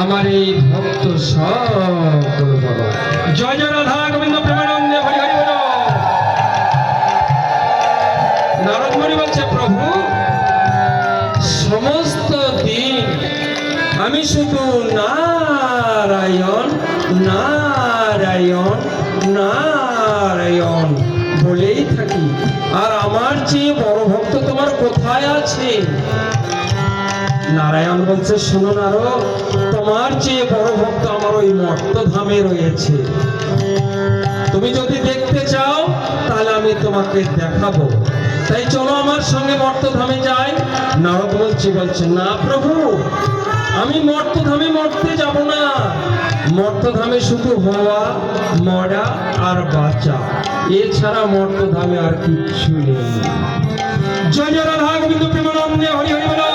আমার এই ভক্ত সকল বলো জয় জয় রাধা গোবিন্দ প্রেমানন্দে হরি হরি বলো। নারদ মুনি বলছে, প্রভু সমস্ত দিন আমি শুধু নারায়ণ নারায়ণ নারায়ণ বলেই থাকি, আর আমার চেয়ে বড় ভক্ত তোমার কোথায় আছে? নারায়ণ বলছে, শোনো নারদ, তোমার চেয়ে বড় ভক্ত আমার ওই মর্তধামে রয়েছে। তুমি যদি দেখতে চাও তাহলে আমি তোমাকে দেখাবো, তাই চলো আমার সঙ্গে মর্তধামে যাই। নারদ বলছে না প্রভু, আমি মর্তধামে মরতে যাব না। মর্তধামে শুধু হওয়া, মরা আর বাঁচা, এছাড়া মর্তধামে আর কিচ্ছু নেই। জয় জয় রাধা গোবিন্দ প্রেমানন্দে হরি হরি বলো।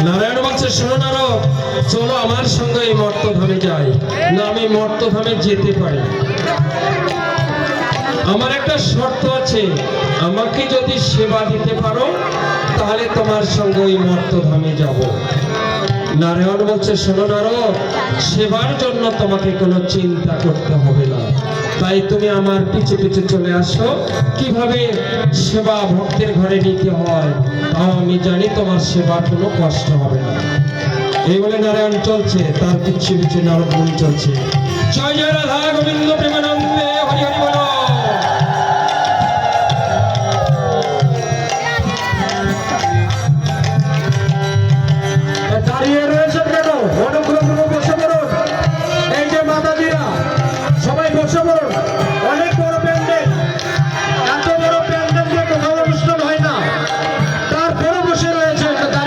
নারায়ণ বলছে, শোনো নারদ, চলো আমার সঙ্গে এই মর্তধামে যাই। না, আমি মর্তধামে যেতে পারি, আমার একটা শর্ত আছে, আমাকে যদি সেবা দিতে পারো তাহলে তোমার সঙ্গে ওই মর্তধামে যাব। নারায়ণ বলছে, শোনো নারদ, সেবার জন্য তোমাকে কোনো চিন্তা করতে হবে না, তাই তুমি আমার পিছে পিছে চলে আসো। কিভাবে সেবা ভক্তের ঘরে নিতে হয় তাও আমি জানি, তোমার সেবার কোনো কষ্ট হবে না। এই বলে নারায়ণ চলছে, তার পিছে পিছে নারদ মুনি চলছে। জয় জয় রাধা গোবিন্দ।